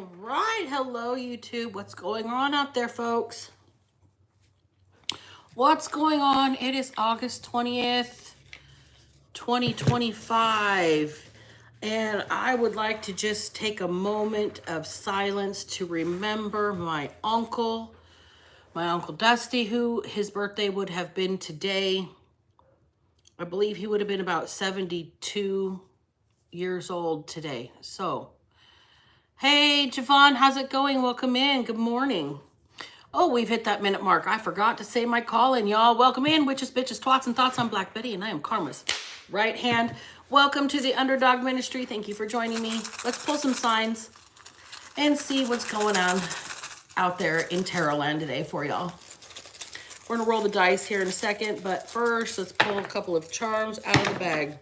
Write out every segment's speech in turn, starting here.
All right, hello YouTube. What's going on out there, folks? What's going on? It is August 20th, 2025, and I would like to just take a moment of silence to remember my uncle Dusty, who his birthday would have been today. I believe he would have been about 72 years old today. So, hey, Javon, how's it going? Welcome in. Good morning. Oh, we've hit that minute mark. I forgot to say my call-in, y'all. Welcome in, witches, bitches, twats, and thoughts. I'm Black Betty, and I am Karma's right hand. Welcome to the Underdog Ministry. Thank you for joining me. Let's pull some signs and see what's going on out there in Tarot Land today for y'all. We're going to roll the dice here in a second, but first, let's pull a couple of charms out of the bag.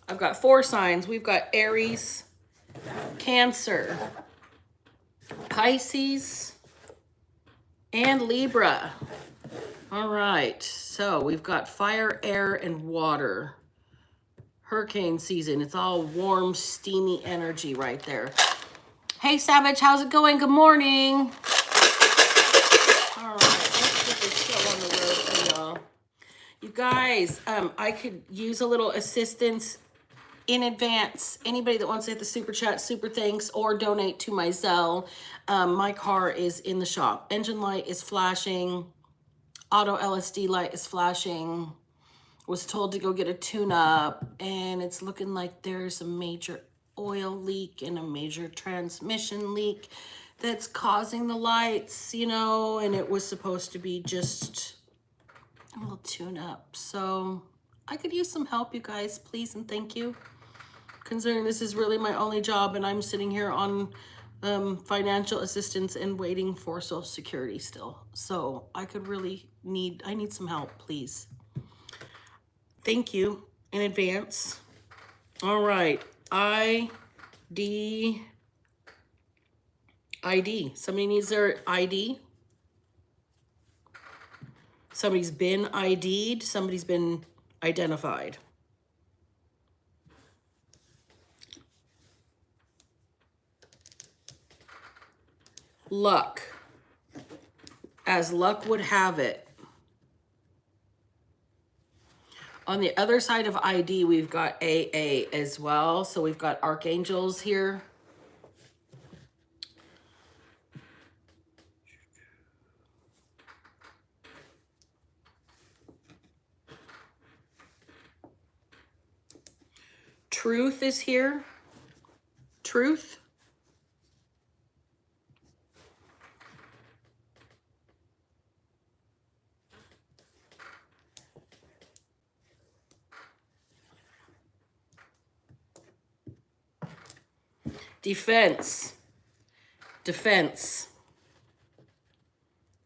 I've got 4 signs. We've got Aries, Cancer, Pisces, and Libra. All right, so we've got fire, air, and water. Hurricane season. It's all warm, steamy energy right there. Hey, Savage, how's it going? Good morning. All right, let's get this show on the road for y'all. You guys, I could use a little assistance in advance. Anybody that wants to hit the super chat, super thanks, or donate to my Zelle. My car is in the shop. Engine light is flashing. Auto LSD light is flashing. Was told to go get a tune-up, and it's looking like there's a major oil leak and a major transmission leak that's causing the lights, you know, and it was supposed to be just a little tune-up. So I could use some help, you guys, please and thank you. Considering this is really my only job and I'm sitting here on financial assistance and waiting for Social Security still. So I need some help, please. Thank you in advance. All right, ID. Somebody needs their ID. Somebody's been ID'd. Somebody's been identified. Luck. As luck would have it. On the other side of ID, we've got AA as well. So we've got archangels here. Truth is here. Truth. Defense. Defense.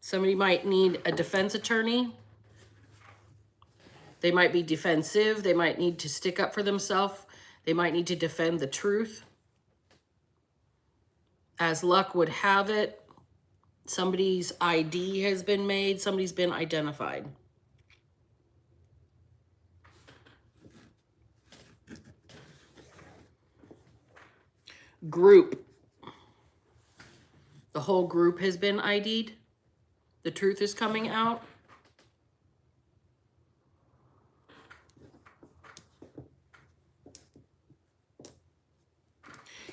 Somebody might need a defense attorney. They might be defensive. They might need to stick up for themselves. They might need to defend the truth. As luck would have it, somebody's ID has been made. Somebody's been identified. Group. The whole group has been ID'd. The truth is coming out.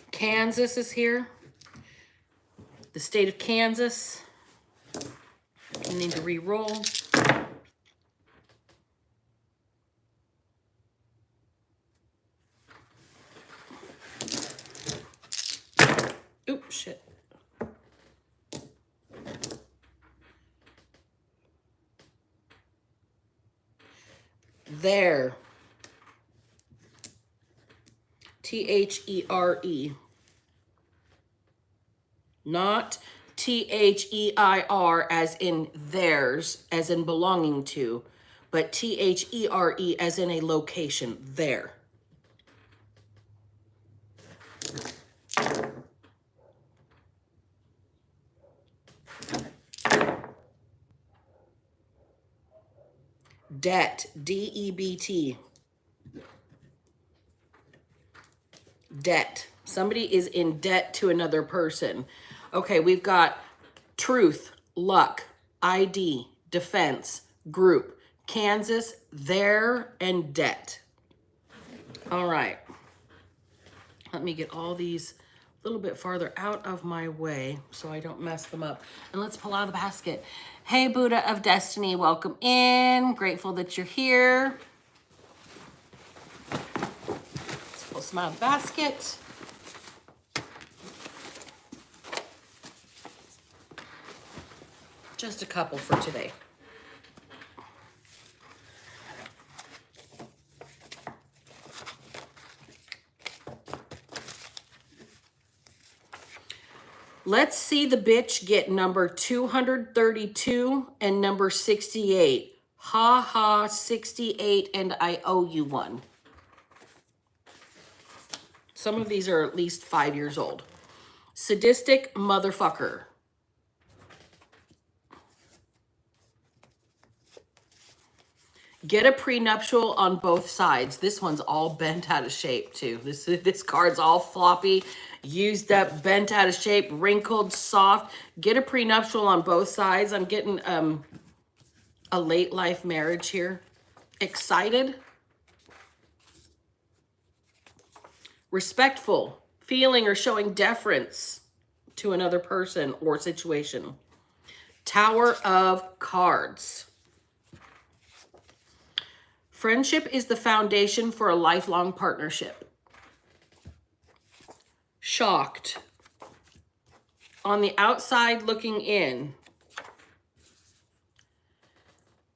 Kansas is here. The state of Kansas. I need to re-roll. Oops, shit. There. THERE. Not THEIR as in theirs, as in belonging to, but THERE as in a location, there. Debt, DEBT. Debt. Somebody is in debt to another person. Okay, we've got truth, luck, ID, defense, group, Kansas, there, and debt. All right. Let me get all these a little bit farther out of my way so I don't mess them up. And let's pull out of the basket. Hey, Buddha of Destiny, welcome in. Grateful that you're here. Let's pull some out of the basket. Just a couple for today. Let's see the bitch get number 232 and number 68. Ha ha, 68, and I owe you one. Some of these are at least 5 years old. Sadistic motherfucker. Get a prenuptial on both sides. This one's all bent out of shape too. This card's all floppy, used up, bent out of shape, wrinkled, soft. Get a prenuptial on both sides. I'm getting a late life marriage here. Excited. Respectful, feeling or showing deference to another person or situation. Tower of Cards. Friendship is the foundation for a lifelong partnership. Shocked. On the outside looking in.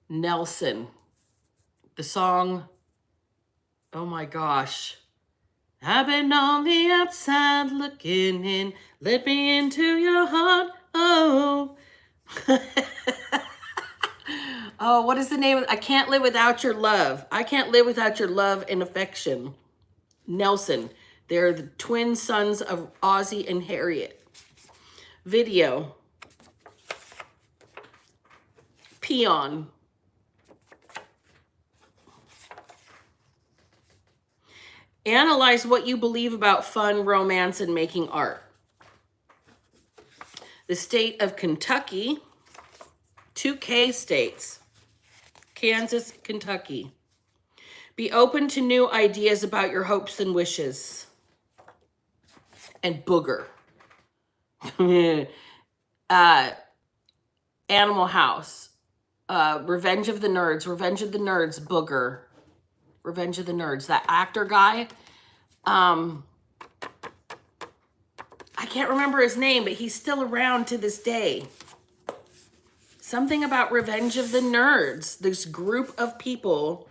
Nelson. The song, oh my gosh. I've been on the outside looking in. Let me into your heart. Oh. Oh, what is the name of it? I Can't Live Without Your Love. I Can't Live Without Your Love and Affection. Nelson. They're the twin sons of Ozzy and Harriet. Video. Peon. Analyze what you believe about fun, romance, and making art. The state of Kentucky. 2 K states. Kansas, Kentucky. Be open to new ideas about your hopes and wishes. And booger. Animal House. Revenge of the Nerds. Revenge of the Nerds, booger. Revenge of the Nerds. That actor guy. I can't remember his name, but he's still around to this day. Something about Revenge of the Nerds. This group of people,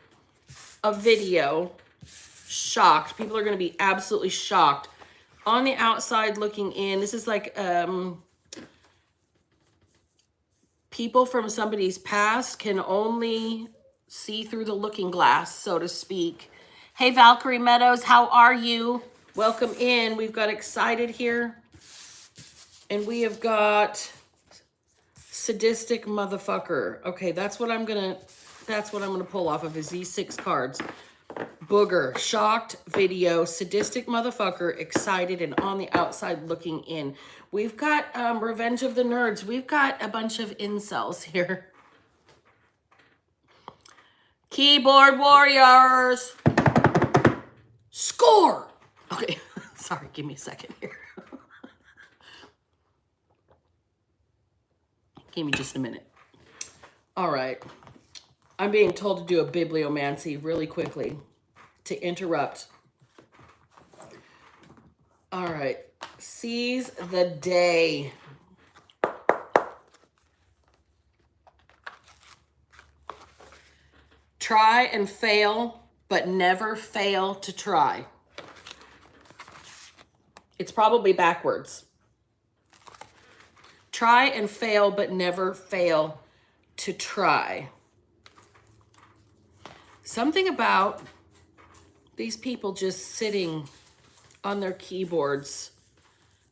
a video, shocked. People are going to be absolutely shocked. On the outside looking in, this is like people from somebody's past can only see through the looking glass, so to speak. Hey, Valkyrie Meadows, how are you? Welcome in. We've got Excited here. And we have got Sadistic Motherfucker. Okay, that's what I'm gonna pull off of is these 6 cards. Booger, shocked, video, sadistic motherfucker, excited, and on the outside looking in. We've got Revenge of the Nerds. We've got a bunch of incels here. Keyboard warriors. Score. Okay, sorry, give me a second here. Give me just a minute. All right. I'm being told to do a bibliomancy really quickly to interrupt. All right. Seize the day. Try and fail, but never fail to try. It's probably backwards. Try and fail, but never fail to try. Something about these people just sitting on their keyboards,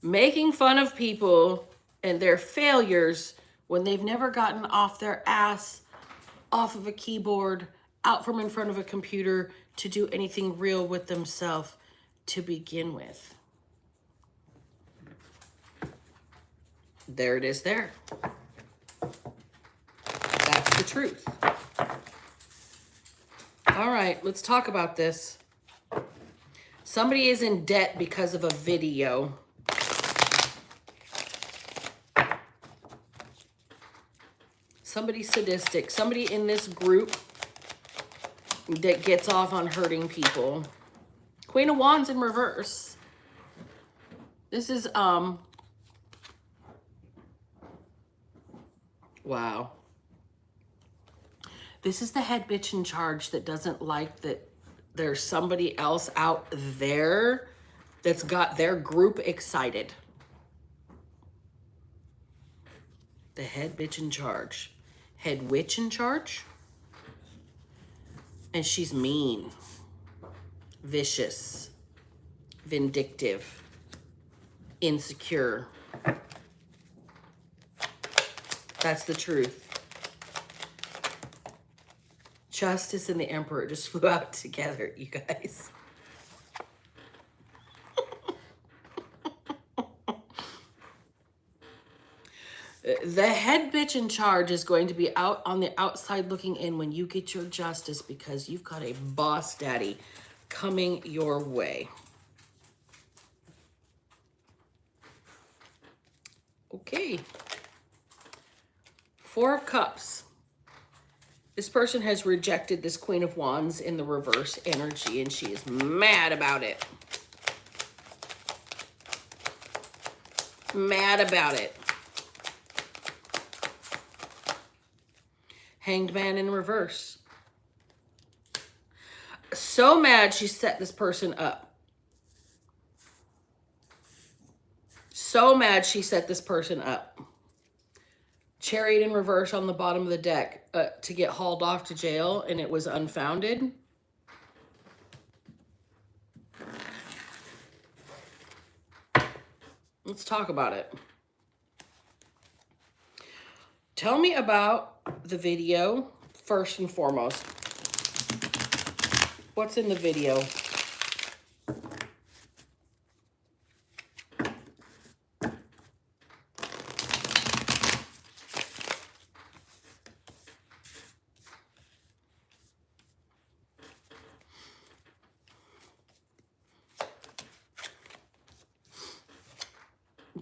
making fun of people and their failures when they've never gotten off their ass, off of a keyboard, out from in front of a computer to do anything real with themselves to begin with. There it is there. That's the truth. All right, let's talk about this. Somebody is in debt because of a video. Somebody sadistic. Somebody in this group that gets off on hurting people. Queen of Wands in reverse. This is, wow. This is the head bitch in charge that doesn't like that there's somebody else out there that's got their group excited. The head bitch in charge. Head witch in charge. And she's mean, vicious, vindictive, insecure. That's the truth. Justice and the Emperor just flew out together, you guys. The head bitch in charge is going to be out on the outside looking in when you get your justice because you've got a boss daddy coming your way. Okay. Four of Cups. This person has rejected this Queen of Wands in the reverse energy, and she is mad about it. Mad about it. Hanged Man in reverse. So mad she set this person up. So mad she set this person up. Chariot in reverse on the bottom of the deck to get hauled off to jail, and it was unfounded. Let's talk about it. Tell me about the video first and foremost. What's in the video?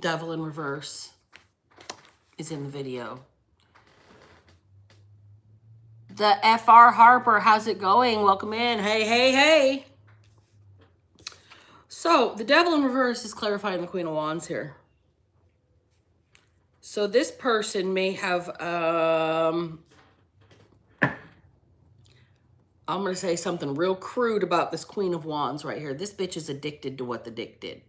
Devil in reverse is in the video. The FR Harper, how's it going? Welcome in. Hey, hey, hey. So the Devil in reverse is clarifying the Queen of Wands here. So this person may have, I'm going to say something real crude about this Queen of Wands right here. This bitch is addicted to what the dick did.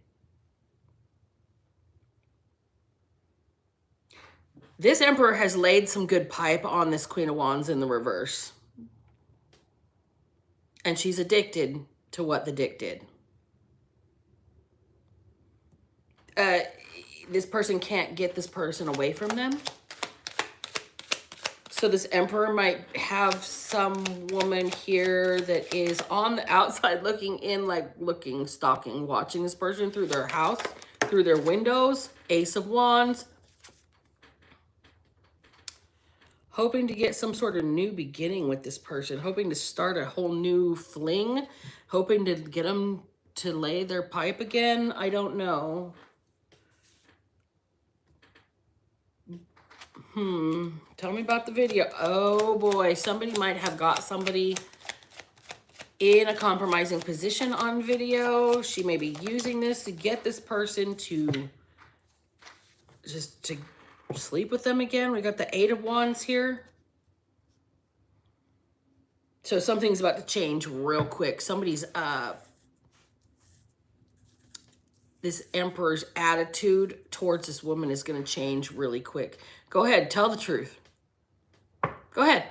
This Emperor has laid some good pipe on this Queen of Wands in the reverse. And she's addicted to what the dick did. This person can't get this person away from them. So this Emperor might have some woman here that is on the outside looking in, like looking, stalking, watching this person through their house, through their windows. Ace of Wands. Hoping to get some sort of new beginning with this person. Hoping to start a whole new fling. Hoping to get them to lay their pipe again. I don't know. Tell me about the video. Oh boy, somebody might have got somebody in a compromising position on video. She may be using this to get this person to just to sleep with them again. We got the Eight of Wands here. So something's about to change real quick. Somebody's this Emperor's attitude towards this woman is going to change really quick. Go ahead, tell the truth. Go ahead.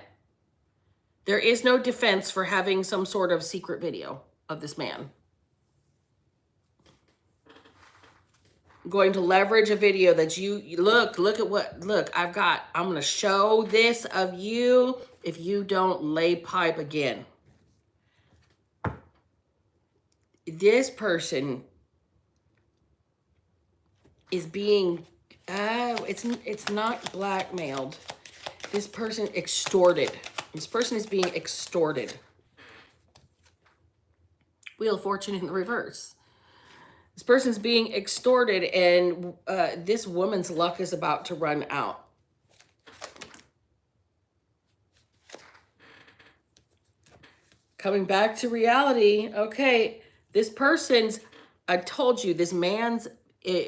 There is no defense for having some sort of secret video of this man. I'm going to leverage a video that you look at what, look, I'm going to show this of you if you don't lay pipe again. This person is being It's not blackmailed. This person extorted. This person is being extorted. Wheel of Fortune in the reverse. This person's being extorted, and this woman's luck is about to run out. Coming back to reality, okay, this person's, I told you, this man's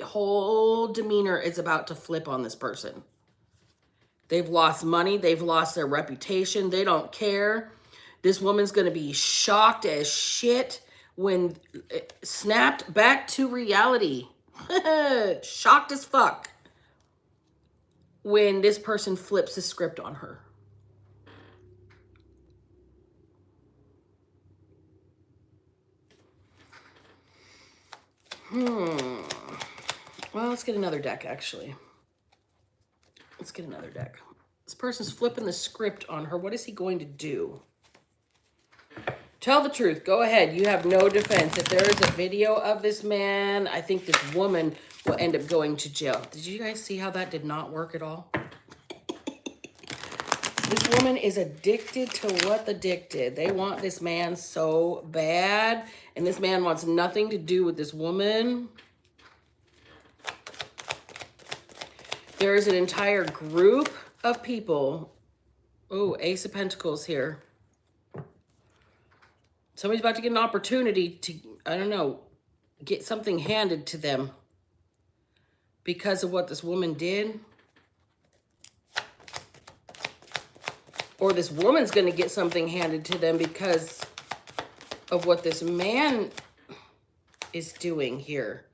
whole demeanor is about to flip on this person. They've lost money. They've lost their reputation. They don't care. This woman's going to be shocked as shit when snapped back to reality. Shocked as fuck when this person flips the script on her. Well, let's get another deck, actually. Let's get another deck. This person's flipping the script on her. What is he going to do? Tell the truth. Go ahead. You have no defense. If there is a video of this man, I think this woman will end up going to jail. Did you guys see how that did not work at all? This woman is addicted to what the dick did. They want this man so bad, and this man wants nothing to do with this woman. There is an entire group of people. Oh, Ace of Pentacles here. Somebody's about to get an opportunity to, I don't know, get something handed to them because of what this woman did. Or this woman's going to get something handed to them because of what this man is doing here.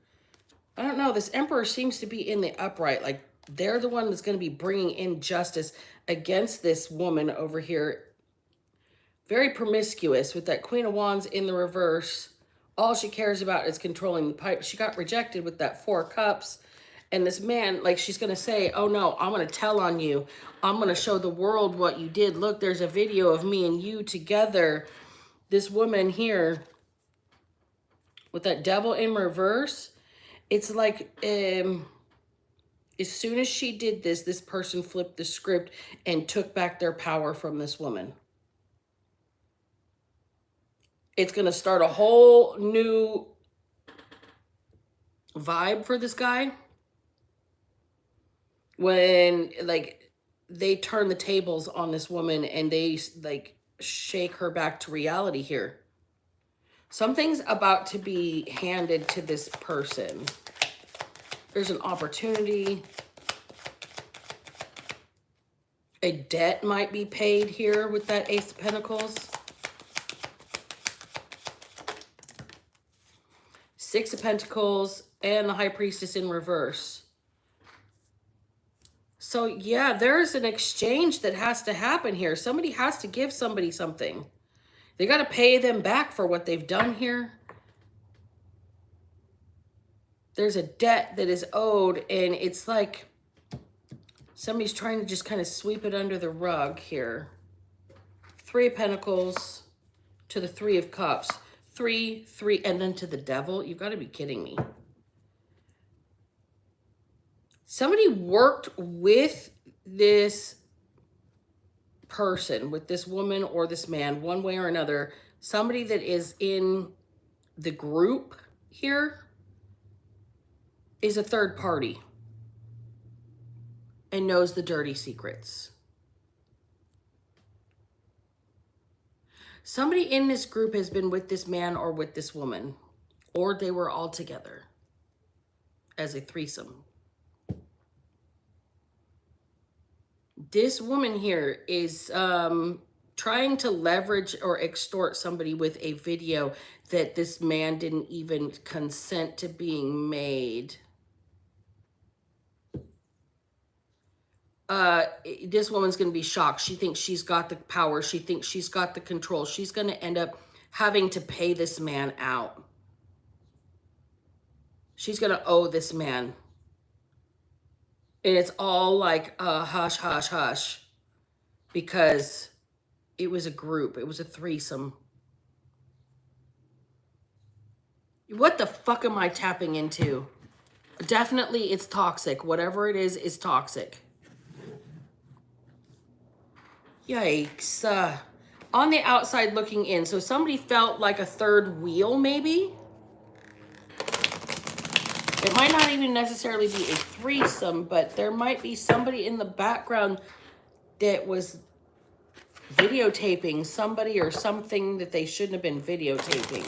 I don't know. This Emperor seems to be in the upright. Like, they're the one that's going to be bringing in justice against this woman over here. Very promiscuous with that Queen of Wands in the reverse. All she cares about is controlling the pipe. She got rejected with that 4 cups. And this man, like, she's going to say, oh, no, I'm going to tell on you. I'm going to show the world what you did. Look, there's a video of me and you together. This woman here with that Devil in reverse, it's like as soon as she did this, this person flipped the script and took back their power from this woman. It's going to start a whole new vibe for this guy. When, like, they turn the tables on this woman and they, like, shake her back to reality here. Something's about to be handed to this person. There's an opportunity. A debt might be paid here with that Ace of Pentacles. 6 of Pentacles and the High Priestess in reverse. So, yeah, there's an exchange that has to happen here. Somebody has to give somebody something. They got to pay them back for what they've done here. There's a debt that is owed, and it's like somebody's trying to just kind of sweep it under the rug here. 3 of Pentacles to the 3 of Cups. 3, 3, and then to the Devil. You've got to be kidding me. Somebody worked with this person, with this woman or this man, one way or another. Somebody that is in the group here is a third party and knows the dirty secrets. Somebody in this group has been with this man or with this woman, or they were all together as a threesome. This woman here is trying to leverage or extort somebody with a video that this man didn't even consent to being made. This woman's going to be shocked. She thinks she's got the power. She thinks she's got the control. She's going to end up having to pay this man out. She's going to owe this man. And it's all like hush, hush, hush. Because it was a group. It was a threesome. What the fuck am I tapping into? Definitely it's toxic. Whatever it is toxic. Yikes. On the outside looking in. So somebody felt like a third wheel, maybe? It might not even necessarily be a threesome, but there might be somebody in the background that was videotaping somebody or something that they shouldn't have been videotaping.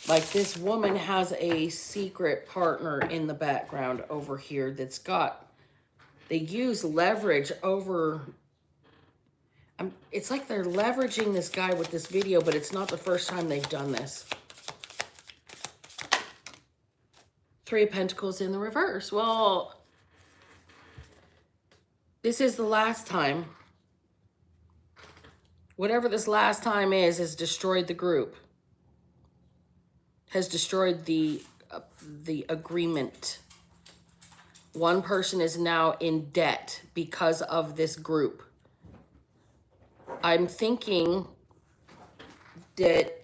Like this woman has a secret partner in the background over here that's got, they use leverage over, it's like they're leveraging this guy with this video, but it's not the first time they've done this. Three of Pentacles in the reverse. Well, this is the last time. Whatever this last time is, has destroyed the group. Has destroyed the agreement. One person is now in debt because of this group. I'm thinking that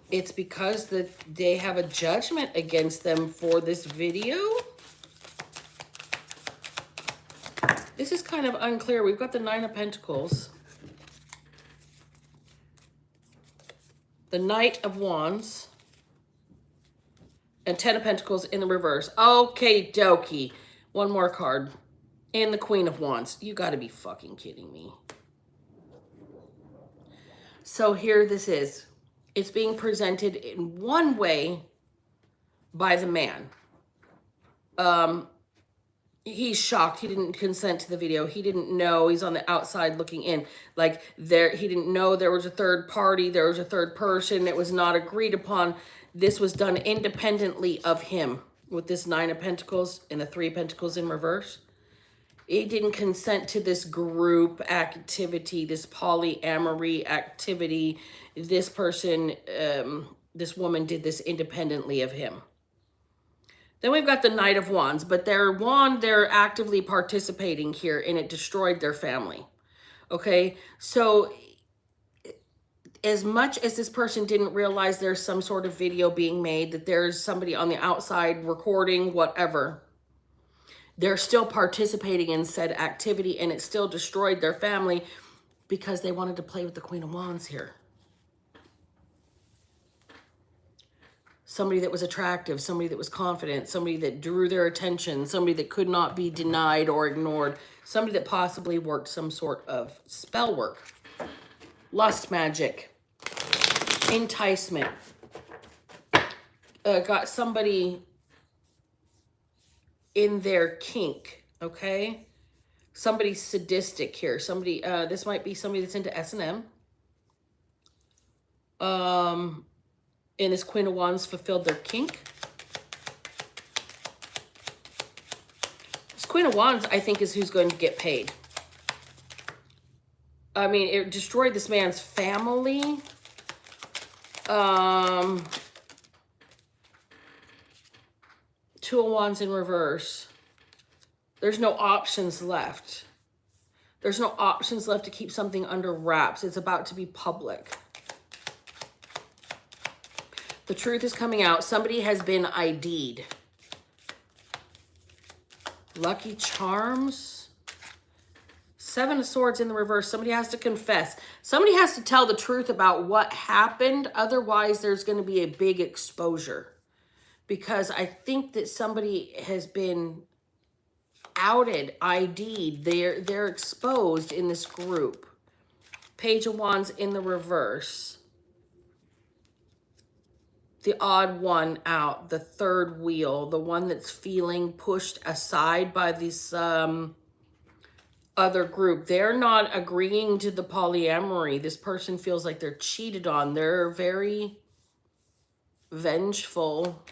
it's because that they have a judgment against them for this video. This is kind of unclear. We've got the Nine of Pentacles. The Knight of Wands. And Ten of Pentacles in the reverse. Okay, dokie. One more card. And the Queen of Wands. You gotta be fucking kidding me. So here this is. It's being presented in one way by the man. He's shocked. He didn't consent to the video. He didn't know. He's on the outside looking in. Like he didn't know there was a third party. There was a third person. It was not agreed upon. This was done independently of him with this Nine of Pentacles and the Three of Pentacles in reverse. He didn't consent to this group activity, this polyamory activity. This person, this woman did this independently of him. Then we've got the Knight of Wands, but they're actively participating here, and it destroyed their family. Okay, so as much as this person didn't realize there's some sort of video being made, that there's somebody on the outside recording, whatever, they're still participating in said activity, and it still destroyed their family because they wanted to play with the Queen of Wands here. Somebody that was attractive, somebody that was confident, somebody that drew their attention, somebody that could not be denied or ignored, somebody that possibly worked some sort of spell work, lust magic, enticement, got somebody in their kink, okay? Somebody sadistic here. Somebody, this might be somebody that's into S&M. And this Queen of Wands fulfilled their kink. This Queen of Wands, I think, is who's going to get paid. I mean, it destroyed this man's family. Two of Wands in reverse. There's no options left. There's no options left to keep something under wraps. It's about to be public. The truth is coming out. Somebody has been ID'd. Lucky Charms. Seven of Swords in the reverse. Somebody has to confess. Somebody has to tell the truth about what happened. Otherwise, there's going to be a big exposure. Because I think that somebody has been outed, ID'd. They're exposed in this group. Page of Wands in the reverse. The odd one out, the third wheel, the one that's feeling pushed aside by this other group. They're not agreeing to the polyamory. This person feels like they're cheated on. They're very vengeful.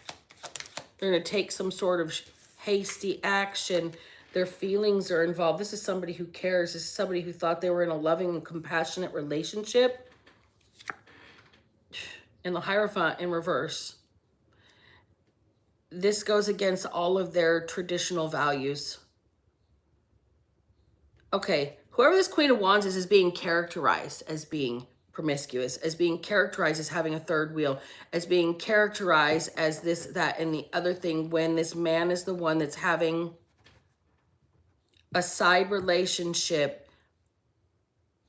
They're going to take some sort of hasty action. Their feelings are involved. This is somebody who cares. This is somebody who thought they were in a loving and compassionate relationship. And the Hierophant in reverse. This goes against all of their traditional values. Okay, whoever this Queen of Wands is being characterized as being promiscuous, as being characterized as having a third wheel, as being characterized as this, that, and the other thing, when this man is the one that's having a side relationship,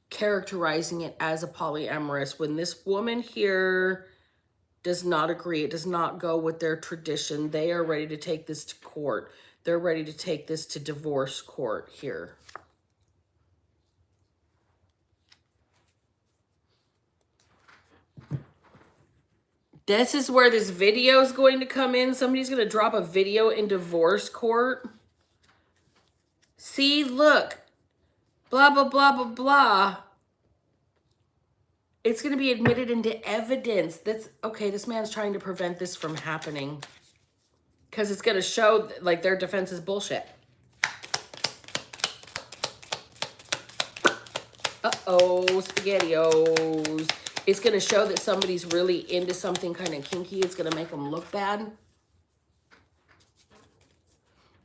characterizing it as a polyamorous, when this woman here does not agree, it does not go with their tradition, they are ready to take this to court. They're ready to take this to divorce court here. This is where this video is going to come in. Somebody's going to drop a video in divorce court. See, look, blah, blah, blah, blah, blah. It's going to be admitted into evidence. That's, okay, this man's trying to prevent this from happening. Because it's going to show, like, their defense is bullshit. Uh-oh, SpaghettiOs. It's going to show that somebody's really into something kind of kinky. It's going to make them look bad.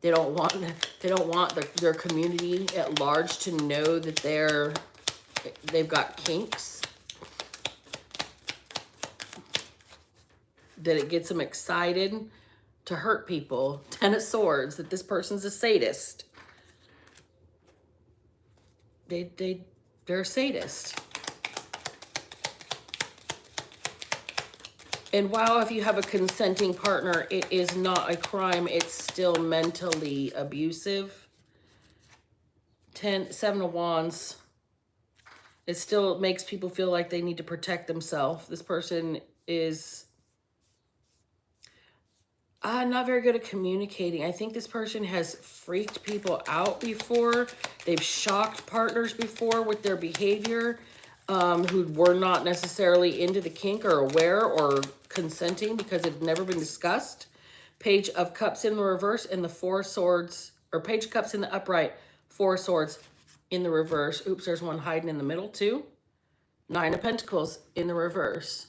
They don't want their community at large to know that they've got kinks. That it gets them excited to hurt people. 10 of Swords, that this person's a sadist. They're a sadist. And while if you have a consenting partner, it is not a crime, it's still mentally abusive. 7 of Wands. It still makes people feel like they need to protect themselves. This person is not very good at communicating. I think this person has freaked people out before. They've shocked partners before with their behavior, who were not necessarily into the kink or aware or consenting because it had never been discussed. Page of Cups in the reverse and the 4 of Swords, or Page of Cups in the upright, 4 of Swords in the reverse. Oops, there's one hiding in the middle too. 9 of Pentacles in the reverse.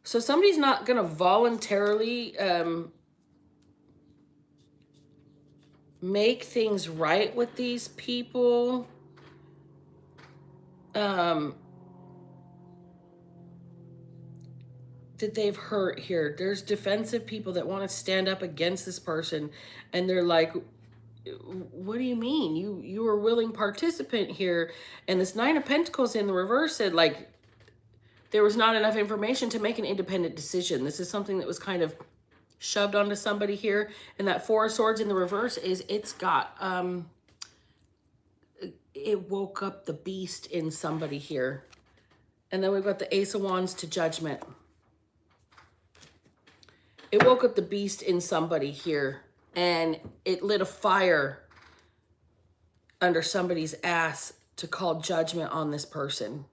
So somebody's not going to voluntarily make things right with these people. That they've hurt here. There's defensive people that want to stand up against this person, and they're like, what do you mean? You were a willing participant here. And this 9 of Pentacles in the reverse said, like, there was not enough information to make an independent decision. This is something that was kind of shoved onto somebody here. And that 4 of Swords in the reverse is, it's got, it woke up the beast in somebody here. And then we've got the Ace of Wands to Judgment. It woke up the beast in somebody here, and it lit a fire under somebody's ass to call judgment on this person.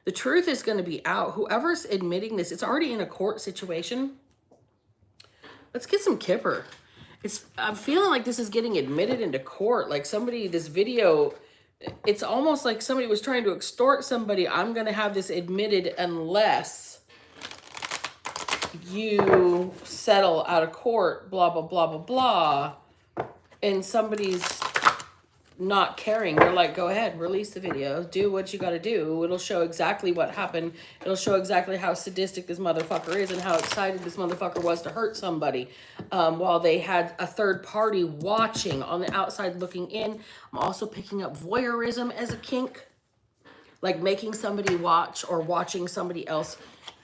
The truth is going to be out. Whoever's admitting this, it's already in a court situation. Let's get some Kipper. I'm feeling like this is getting admitted into court. Like somebody, this video, it's almost like somebody was trying to extort somebody. I'm going to have this admitted unless you settle out of court, blah, blah, blah, blah, blah. And somebody's not caring. They're like, go ahead, release the video, do what you got to do. It'll show exactly what happened. It'll show exactly how sadistic this motherfucker is and how excited this motherfucker was to hurt somebody, while they had a third party watching on the outside looking in. I'm also picking up voyeurism as a kink, like making somebody watch or watching somebody else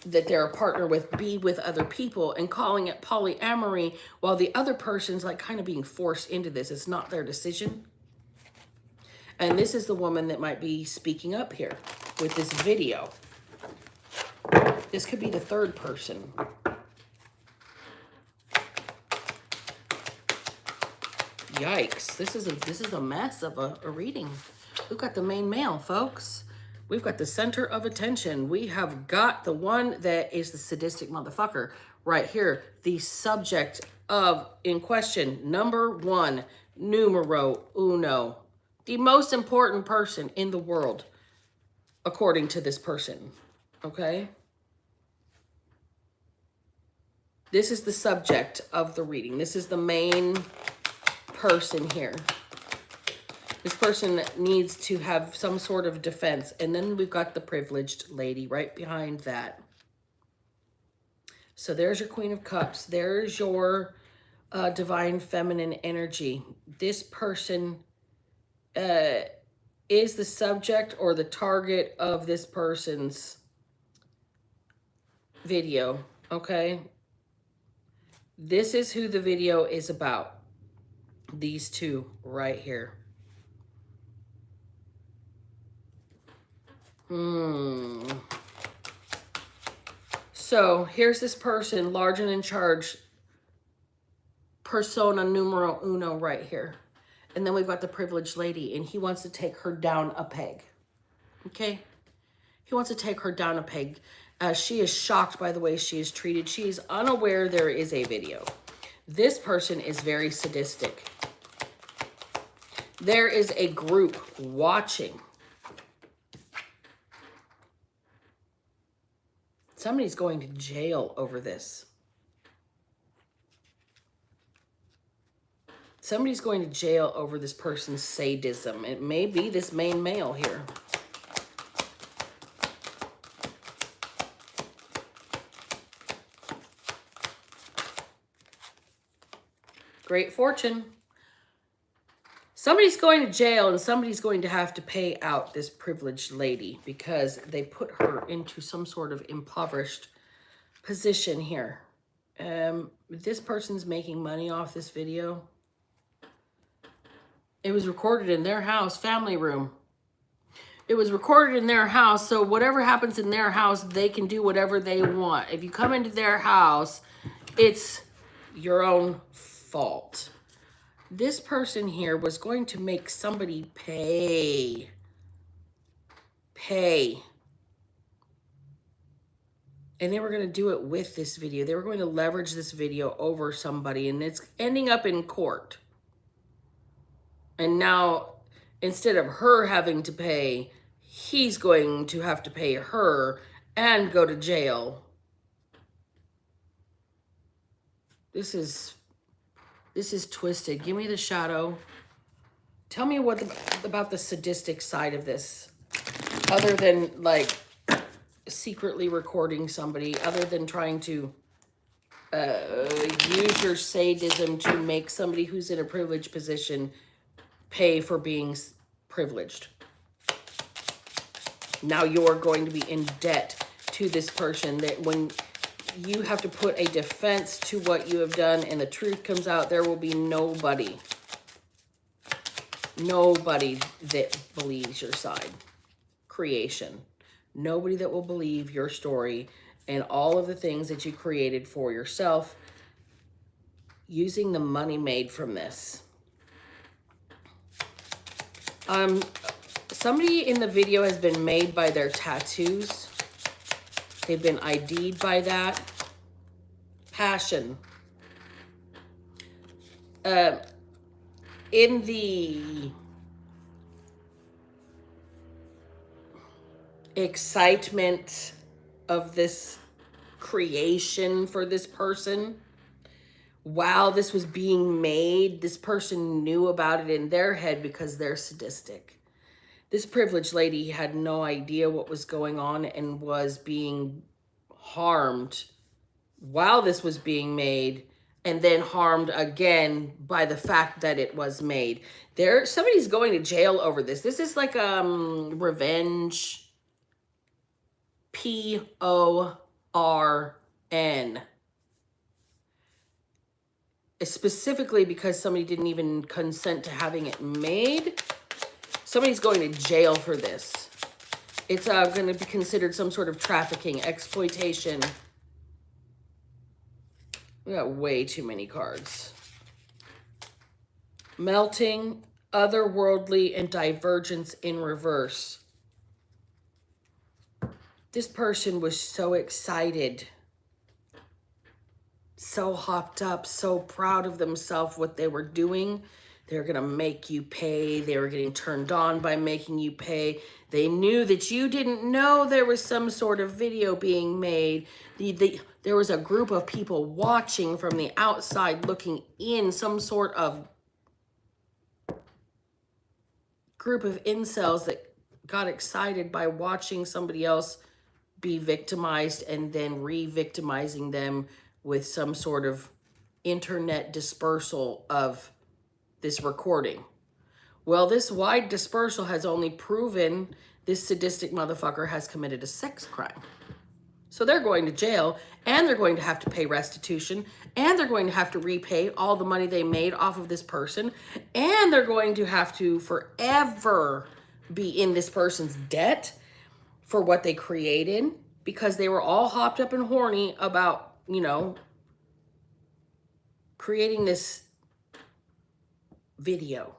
that they're a partner with be with other people and calling it polyamory, while the other person's like kind of being forced into this. It's not their decision. And this is the woman that might be speaking up here with this video. This could be the third person. Yikes. This is a mess of a reading. We've got the main male, folks. We've got the center of attention. We have got the one that is the sadistic motherfucker right here. The subject of, in question, number 1, numero uno. The most important person in the world, according to this person, okay? This is the subject of the reading. This is the main person here. This person needs to have some sort of defense. And then we've got the privileged lady right behind that. So there's your Queen of Cups. There's your divine feminine energy. This person is the subject or the target of this person's video, okay? This is who the video is about. These two right here. So here's this person, large and in charge, persona numero uno right here. And then we've got the privileged lady, and he wants to take her down a peg. Okay? He wants to take her down a peg. She is shocked by the way she is treated. She is unaware there is a video. This person is very sadistic. There is a group watching. Somebody's going to jail over this. Somebody's going to jail over this person's sadism. It may be this main male here. Great fortune. Somebody's going to jail, and somebody's going to have to pay out this privileged lady because they put her into some sort of impoverished position here. This person's making money off this video. It was recorded in their house, family room. It was recorded in their house, so whatever happens in their house, they can do whatever they want. If you come into their house, it's your own fault. This person here was going to make somebody pay. And they were going to do it with this video. They were going to leverage this video over somebody, and it's ending up in court. And now, instead of her having to pay, he's going to have to pay her and go to jail. This is twisted. Give me the shadow. Tell me what about the sadistic side of this, other than like secretly recording somebody, other than trying to use your sadism to make somebody who's in a privileged position pay for being privileged. Now you're going to be in debt to this person, that when you have to put a defense to what you have done and the truth comes out, there will be nobody that believes your side. Creation. Nobody that will believe your story and all of the things that you created for yourself using the money made from this. Somebody in the video has been made by their tattoos. They've been ID'd by that. Passion. In the excitement of this creation for this person, while this was being made, this person knew about it in their head because they're sadistic. This privileged lady had no idea what was going on and was being harmed while this was being made, and then harmed again by the fact that it was made. Somebody's going to jail over this. This is like revenge. PORN. Specifically because somebody didn't even consent to having it made. Somebody's going to jail for this. It's going to be considered some sort of trafficking, exploitation. We got way too many cards. Melting, otherworldly, and divergence in reverse. This person was so excited, so hopped up, so proud of themselves, what they were doing. They're going to make you pay. They were getting turned on by making you pay. They knew that you didn't know there was some sort of video being made. There was a group of people watching from the outside looking in, some sort of group of incels that got excited by watching somebody else be victimized and then re-victimizing them with some sort of internet dispersal of this recording. Well, this wide dispersal has only proven this sadistic motherfucker has committed a sex crime. So they're going to jail, and they're going to have to pay restitution, and they're going to have to repay all the money they made off of this person, and they're going to have to forever be in this person's debt for what they created, because they were all hopped up and horny about, you know, creating this video.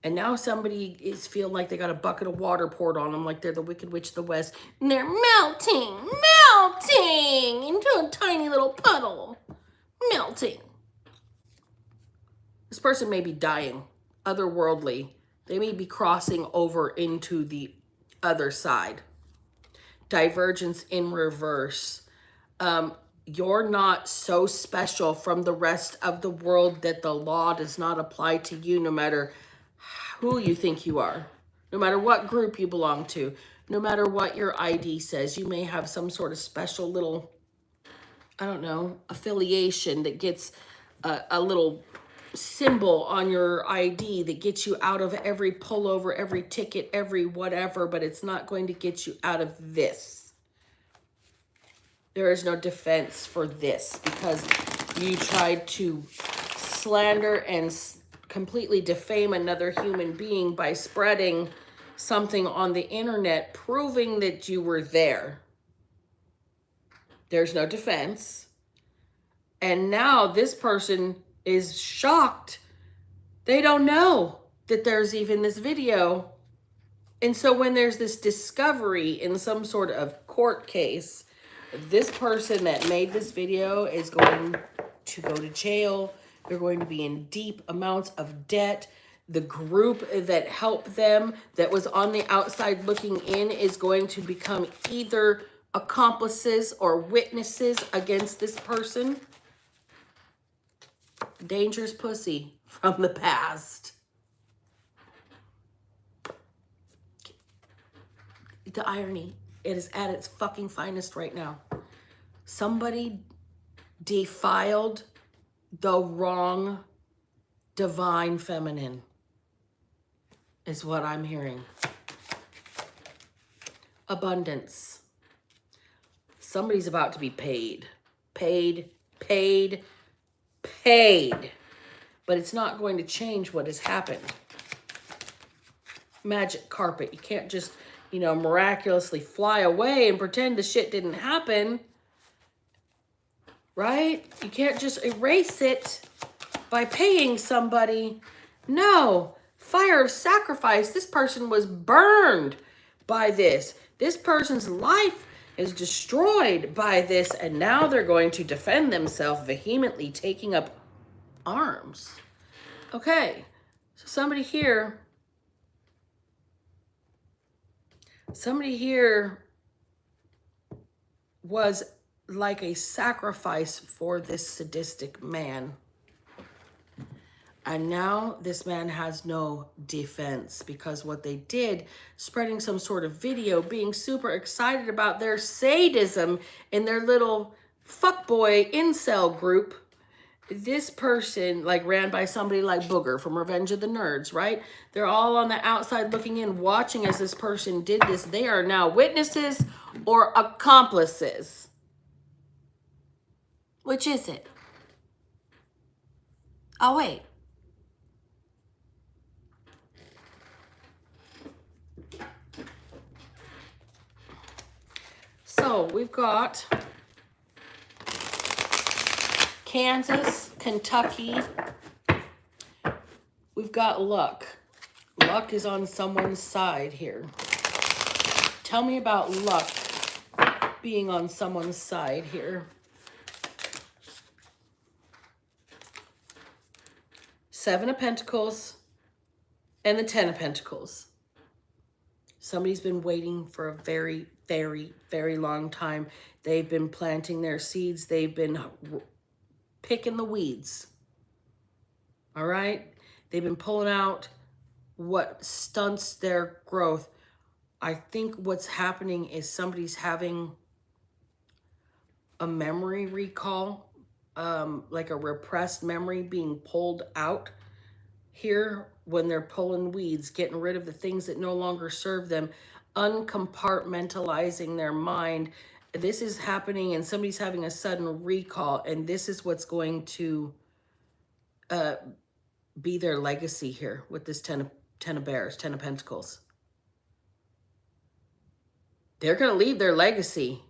And now somebody is feeling like they got a bucket of water poured on them, like they're the Wicked Witch of the West, and they're melting into a tiny little puddle, melting. This person may be dying, otherworldly. They may be crossing over into the other side. Divergence in reverse. You're not so special from the rest of the world that the law does not apply to you, no matter who you think you are, no matter what group you belong to, no matter what your ID says. You may have some sort of special little, I don't know, affiliation that gets a little symbol on your ID that gets you out of every pullover, every ticket, every whatever, but it's not going to get you out of this. There is no defense for this because you tried to slander and completely defame another human being by spreading something on the internet proving that you were there. There's no defense. And now this person is shocked. They don't know that there's even this video. And so when there's this discovery in some sort of court case, this person that made this video is going to go to jail. They're going to be in deep amounts of debt. The group that helped them, that was on the outside looking in, is going to become either accomplices or witnesses against this person. Dangerous pussy from the past. The irony, it is at its fucking finest right now. Somebody defiled the wrong divine feminine, is what I'm hearing. Abundance. Somebody's about to be paid. Paid. But it's not going to change what has happened. Magic carpet. You can't just, you know, miraculously fly away and pretend the shit didn't happen. Right? You can't just erase it by paying somebody. No. Fire of sacrifice. This person was burned by this. This person's life is destroyed by this, and now they're going to defend themselves vehemently, taking up arms. Okay. So somebody here was like a sacrifice for this sadistic man. And now this man has no defense because what they did, spreading some sort of video, being super excited about their sadism in their little fuckboy incel group. This person, like, ran by somebody like Booger from Revenge of the Nerds, right? They're all on the outside looking in, watching as this person did this. They are now witnesses or accomplices. Which is it? Oh, wait. So we've got Kansas, Kentucky. We've got luck. Luck is on someone's side here. Tell me about luck being on someone's side here. 7 of Pentacles and the 10 of Pentacles. Somebody's been waiting for a very, very, very long time. They've been planting their seeds. They've been picking the weeds. All right? They've been pulling out what stunts their growth. I think what's happening is somebody's having a memory recall, like a repressed memory being pulled out here when they're pulling weeds, getting rid of the things that no longer serve them, uncompartmentalizing their mind. This is happening and somebody's having a sudden recall, and this is what's going to be their legacy here with this ten of bears, 10 of pentacles. They're going to leave their legacy.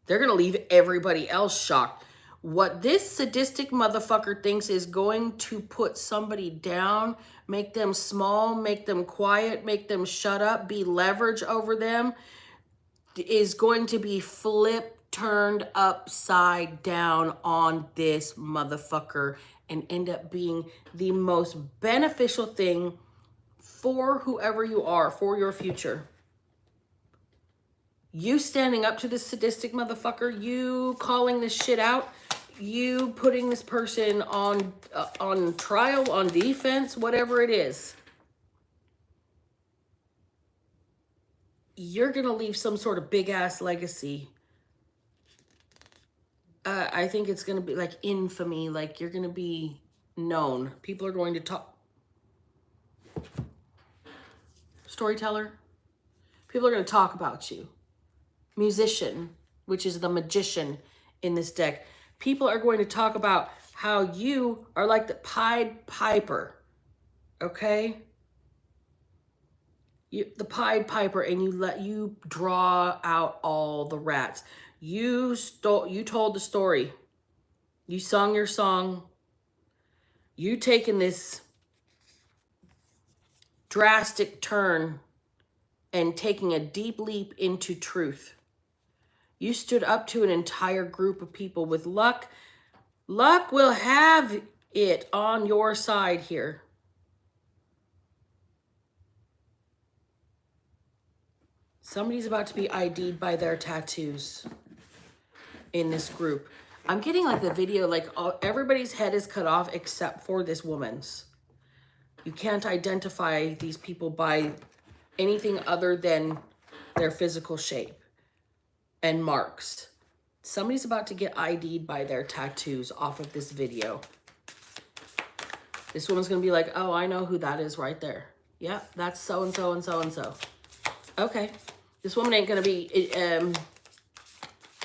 They're going to leave everybody else shocked. What this sadistic motherfucker thinks is going to put somebody down, make them small, make them quiet, make them shut up, be leverage over them, is going to be flipped, turned upside down on this motherfucker and end up being the most beneficial thing for whoever you are, for your future. You standing up to this sadistic motherfucker, you calling this shit out, you putting this person on trial, on defense, whatever it is. You're going to leave some sort of big ass legacy. I think it's going to be like infamy, like you're going to be known. People are going to talk. Storyteller. People are going to talk about you. Musician, which is the magician in this deck. People are going to talk about how you are like the Pied Piper, okay? The Pied Piper, and you draw out all the rats. You told the story. You sung your song. You taken this drastic turn and taking a deep leap into truth. You stood up to an entire group of people with luck. Luck will have it on your side here. Somebody's about to be ID'd by their tattoos in this group. I'm getting like the video, like everybody's head is cut off except for this woman's. You can't identify these people by anything other than their physical shape and marks. Somebody's about to get ID'd by their tattoos off of this video. This woman's going to be like, oh, I know who that is right there. Yeah, that's so-and-so and so-and-so. Okay. This woman ain't going to be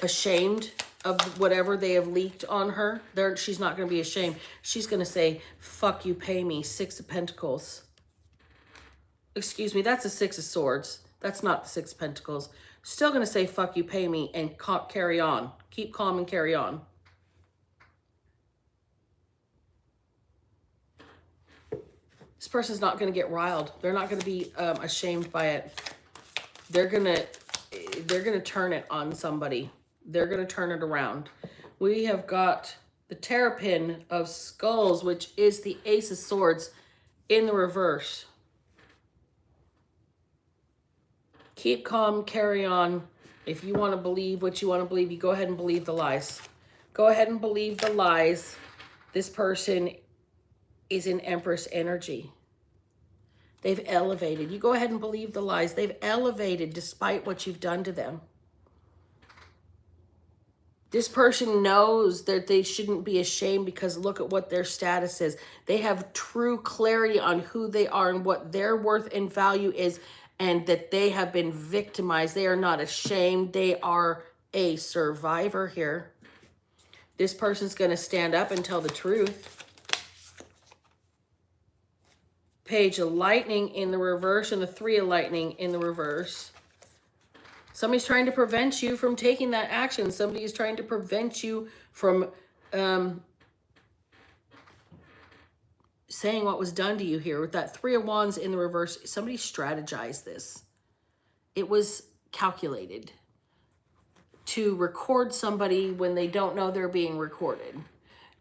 ashamed of whatever they have leaked on her. She's not going to be ashamed. She's going to say, fuck you, pay me. 6 of Pentacles. Excuse me, that's the 6 of Swords. That's not the 6 of Pentacles. Still going to say, fuck you, pay me, and carry on. Keep calm and carry on. This person's not going to get riled. They're not going to be ashamed by it. They're going to turn it on somebody. They're going to turn it around. We have got the Terrapin of Skulls, which is the Ace of Swords in the reverse. Keep calm, carry on. If you want to believe what you want to believe, you go ahead and believe the lies. Go ahead and believe the lies. This person is in Empress energy. They've elevated. You go ahead and believe the lies. They've elevated despite what you've done to them. This person knows that they shouldn't be ashamed because look at what their status is. They have true clarity on who they are and what their worth and value is, and that they have been victimized. They are not ashamed. They are a survivor here. This person's going to stand up and tell the truth. Page of Lightning in the reverse and the 3 of Lightning in the reverse. Somebody's trying to prevent you from taking that action. Somebody is trying to prevent you from saying what was done to you here. With that 3 of Wands in the reverse, somebody strategized this. It was calculated to record somebody when they don't know they're being recorded.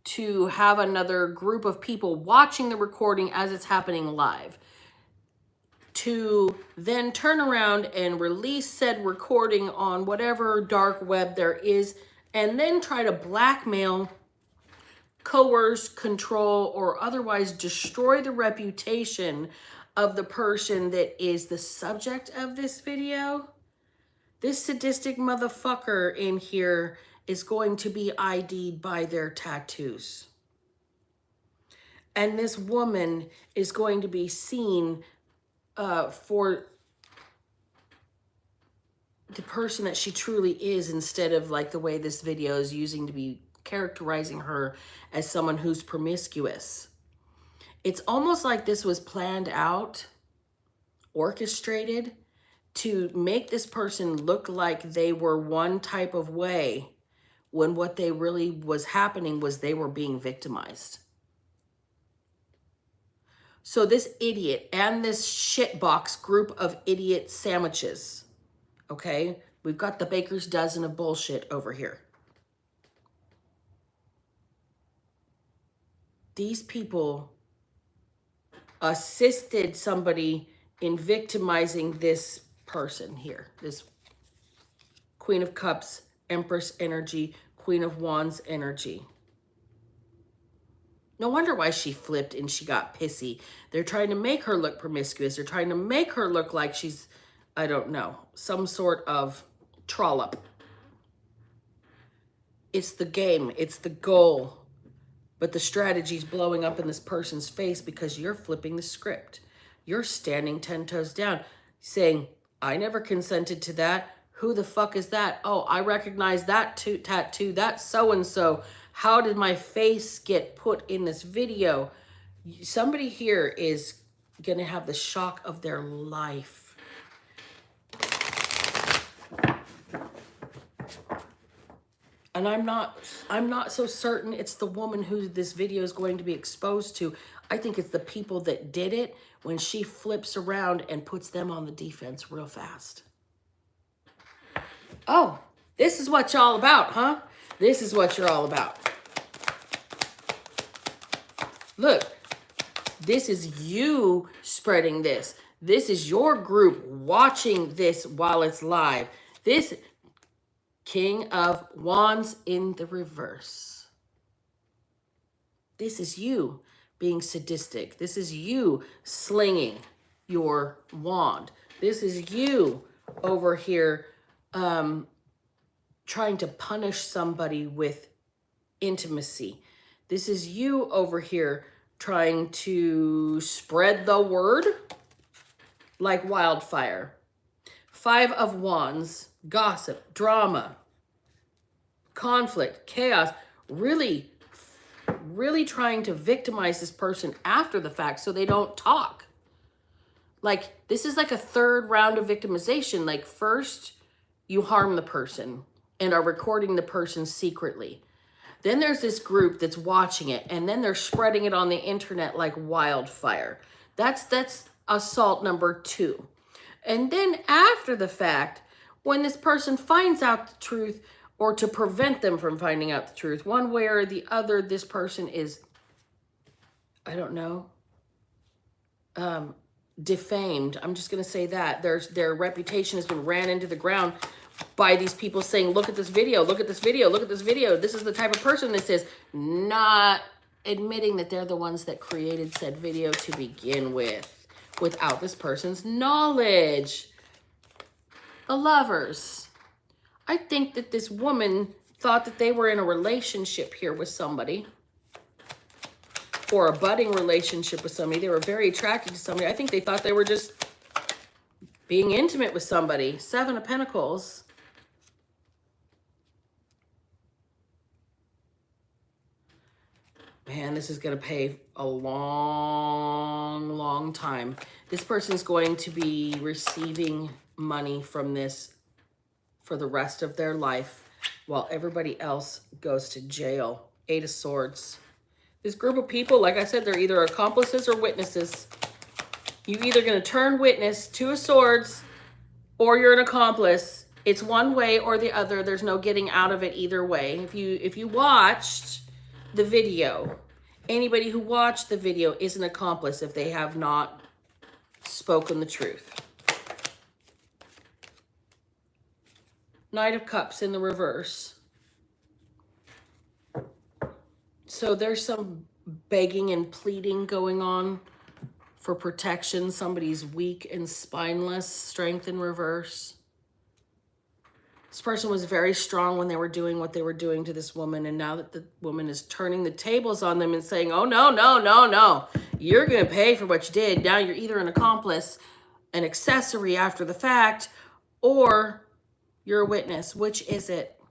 To have another group of people watching the recording as it's happening live. To then turn around and release said recording on whatever dark web there is, and then try to blackmail, coerce, control, or otherwise destroy the reputation of the person that is the subject of this video, this sadistic motherfucker in here is going to be ID'd by their tattoos. And this woman is going to be seen for the person that she truly is, instead of like the way this video is using to be characterizing her as someone who's promiscuous. It's almost like this was planned out, orchestrated, to make this person look like they were one type of way, when what they really was happening was they were being victimized. So this idiot and this shitbox group of idiot sandwiches, okay? We've got the baker's dozen of bullshit over here. These people assisted somebody in victimizing this person here. This Queen of Cups, Empress energy, Queen of Wands energy. No wonder why she flipped and she got pissy. They're trying to make her look promiscuous. They're trying to make her look like she's, I don't know, some sort of trollop. It's the game. It's the goal. But the strategy's blowing up in this person's face because you're flipping the script. You're standing 10 toes down saying, I never consented to that. Who the fuck is that? Oh, I recognize that tattoo. That's so-and-so. How did my face get put in this video? Somebody here is going to have the shock of their life. And I'm not so certain it's the woman who this video is going to be exposed to. I think it's the people that did it when she flips around and puts them on the defense real fast. Oh, this is what y'all about, huh? This is what you're all about. Look, this is you spreading this. This is your group watching this while it's live. This King of Wands in the reverse. This is you being sadistic. This is you slinging your wand. This is you over here trying to punish somebody with intimacy. This is you over here trying to spread the word like wildfire. 5 of Wands, gossip, drama, conflict, chaos, really trying to victimize this person after the fact so they don't talk. Like, this is like a third round of victimization. Like, first, you harm the person and are recording the person secretly. Then there's this group that's watching it, and then they're spreading it on the internet like wildfire. That's assault number 2. And then after the fact, when this person finds out the truth, or to prevent them from finding out the truth, one way or the other, this person is, I don't know, defamed. I'm just going to say that. Their reputation has been ran into the ground by these people saying, look at this video, look at this video, look at this video. This is the type of person this is, not admitting that they're the ones that created said video to begin with, without this person's knowledge. The lovers. I think that this woman thought that they were in a relationship here with somebody, or a budding relationship with somebody. They were very attracted to somebody. I think they thought they were just being intimate with somebody. 7 of Pentacles. Man, this is going to pay a long time. This person is going to be receiving money from this for the rest of their life, while everybody else goes to jail. 8 of Swords. This group of people, like I said, they're either accomplices or witnesses. You're either going to turn witness, 2 of Swords, or you're an accomplice. It's one way or the other. There's no getting out of it either way. If you watched the video, anybody who watched the video is an accomplice if they have not spoken the truth. Knight of Cups in the reverse. So there's some begging and pleading going on for protection. Somebody's weak and spineless, strength in reverse. This person was very strong when they were doing what they were doing to this woman. And now that the woman is turning the tables on them and saying, oh, no, no, no, no. You're going to pay for what you did. Now you're either an accomplice, an accessory after the fact, or you're a witness. Which is it?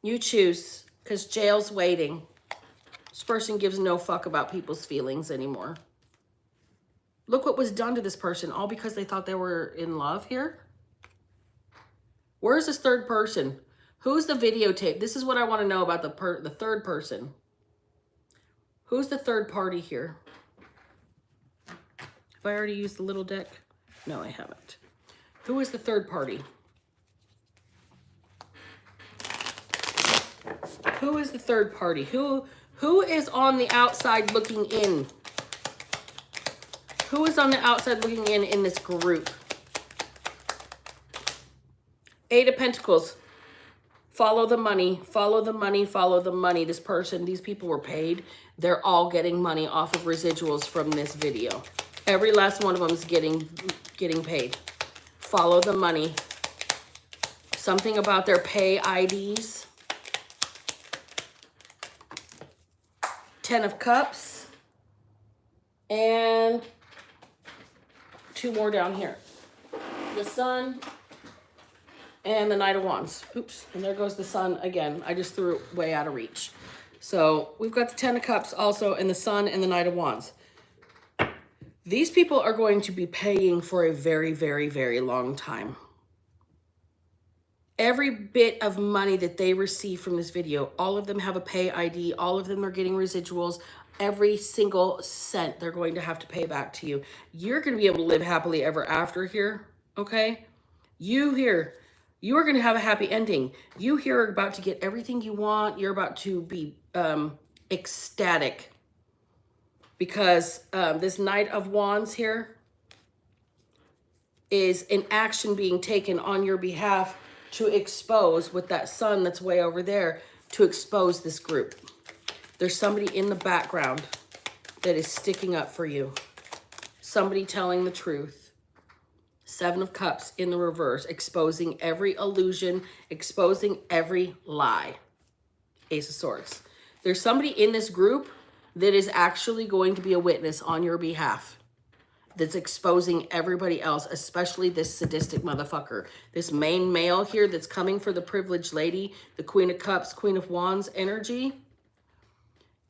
You choose, because jail's waiting. This person gives no fuck about people's feelings anymore. Look what was done to this person, all because they thought they were in love here. Where's this third person? Who's the videotape? This is what I want to know about the third person. Who's the third party here? Have I already used the little deck? No, I haven't. Who is the third party? Who is the third party? Who is on the outside looking in? Who is on the outside looking in this group? Eight of Pentacles. Follow the money, follow the money, follow the money. This person, these people were paid. They're all getting money off of residuals from this video. Every last one of them is getting paid. Follow the money. Something about their pay IDs. 10 of Cups. And 2 more down here. The Sun and the Knight of Wands. Oops, and there goes the Sun again. I just threw it way out of reach. So we've got the 10 of Cups also, and the Sun and the Knight of Wands. These people are going to be paying for a very, very, very long time. Every bit of money that they receive from this video, all of them have a pay ID. All of them are getting residuals. Every single cent they're going to have to pay back to you. You're going to be able to live happily ever after here, okay? You here, you are going to have a happy ending. You here are about to get everything you want. You're about to be ecstatic. Because this Knight of Wands here is an action being taken on your behalf to expose, with that Sun that's way over there, to expose this group. There's somebody in the background that is sticking up for you. Somebody telling the truth. 7 of Cups in the reverse, exposing every illusion, exposing every lie. Ace of Swords. There's somebody in this group that is actually going to be a witness on your behalf. That's exposing everybody else, especially this sadistic motherfucker. This main male here that's coming for the privileged lady, the Queen of Cups, Queen of Wands energy.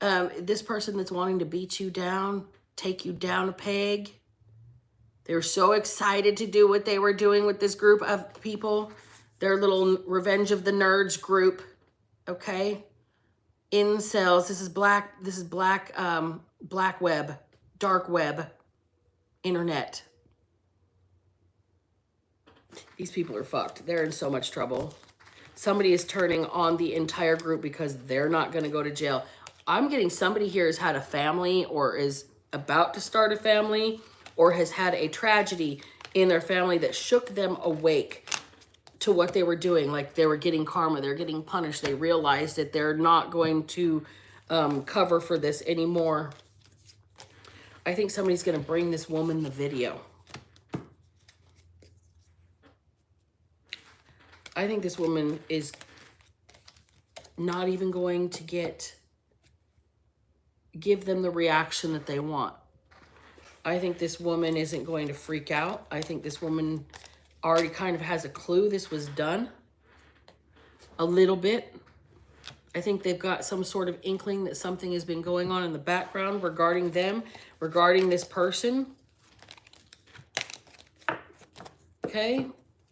This person that's wanting to beat you down, take you down a peg. They were so excited to do what they were doing with this group of people. Their little Revenge of the Nerds group, okay? Incels, this is black web, dark web, internet. These people are fucked. They're in so much trouble. Somebody is turning on the entire group because they're not going to go to jail. I'm getting somebody here has had a family or is about to start a family or has had a tragedy in their family that shook them awake to what they were doing. Like they were getting karma. They're getting punished. They realized that they're not going to cover for this anymore. I think somebody's going to bring this woman the video. I think this woman is not even going to give them the reaction that they want. I think this woman isn't going to freak out. I think this woman already kind of has a clue this was done. A little bit. I think they've got some sort of inkling that something has been going on in the background regarding them, regarding this person. Okay?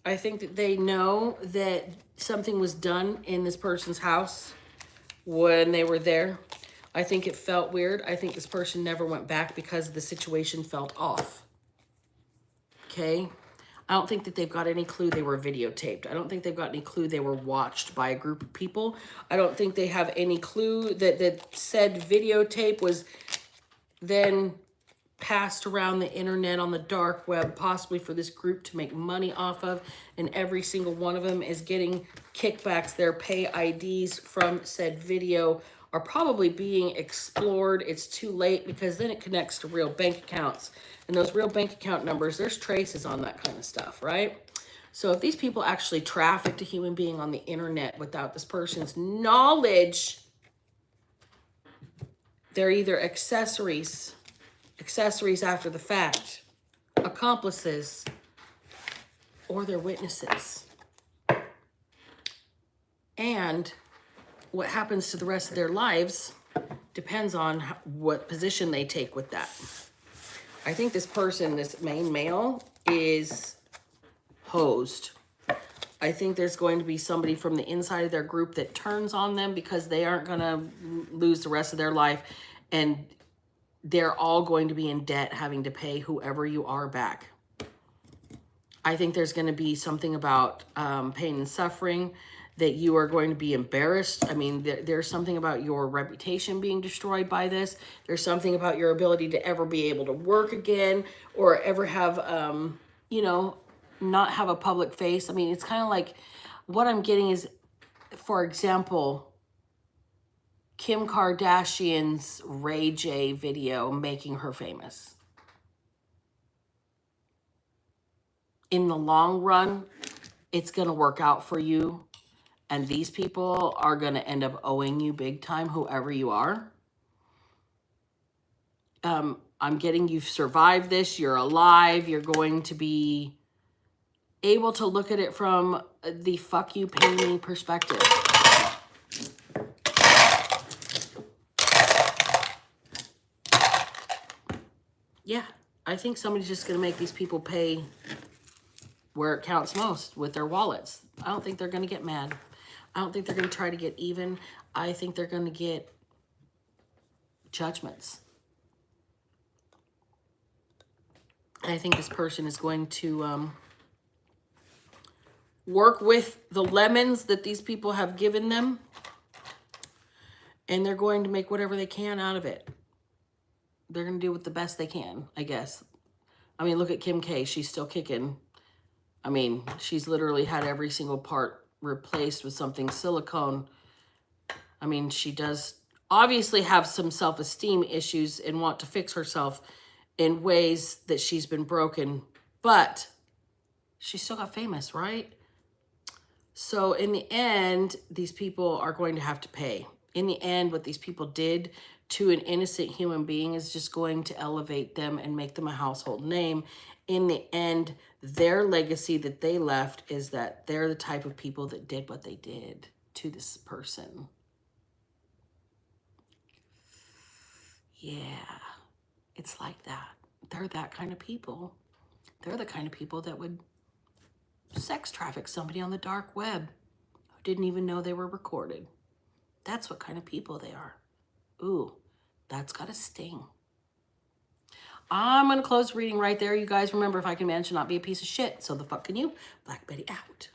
I think that they know that something was done in this person's house when they were there. I think it felt weird. I think this person never went back because the situation felt off. Okay? I don't think that they've got any clue they were videotaped. I don't think they've got any clue they were watched by a group of people. I don't think they have any clue that said videotape was then passed around the internet on the dark web, possibly for this group to make money off of. And every single one of them is getting kickbacks, their pay IDs from said video are probably being explored. It's too late because then it connects to real bank accounts. And those real bank account numbers, there's traces on that kind of stuff, right? So if these people actually trafficked a human being on the internet without this person's knowledge, they're either accessories after the fact, accomplices, or they're witnesses. And what happens to the rest of their lives depends on what position they take with that. I think this person, this main male, is hosed. I think there's going to be somebody from the inside of their group that turns on them because they aren't going to lose the rest of their life. And they're all going to be in debt, having to pay whoever you are back. I think there's going to be something about pain and suffering, that you are going to be embarrassed. I mean, there's something about your reputation being destroyed by this. There's something about your ability to ever be able to work again, or ever have, you know, not have a public face. I mean, it's kind of like, what I'm getting is, for example, Kim Kardashian's Ray J video making her famous. In the long run, it's going to work out for you. And these people are going to end up owing you big time, whoever you are. I'm getting you've survived this. You're alive. You're going to be able to look at it from the fuck you, pay me perspective. Yeah, I think somebody's just going to make these people pay where it counts most, with their wallets. I don't think they're going to get mad. I don't think they're going to try to get even. I think they're going to get judgments. And I think this person is going to work with the lemons that these people have given them. And they're going to make whatever they can out of it. They're going to do with the best they can, I guess. I mean, look at Kim K. She's still kicking. I mean, she's literally had every single part replaced with something silicone. I mean, she does obviously have some self-esteem issues and want to fix herself in ways that she's been broken, but she still got famous, right? So in the end, these people are going to have to pay. In the end, what these people did to an innocent human being is just going to elevate them and make them a household name. In the end, their legacy that they left is that they're the type of people that did what they did to this person. Yeah, it's like that. They're that kind of people. They're the kind of people that would sex traffic somebody on the dark web who didn't even know they were recorded. That's what kind of people they are. Ooh, that's got a sting. I'm going to close reading right there. You guys remember, if I can manage to not be a piece of shit, so the fuck can you? Black Betty out.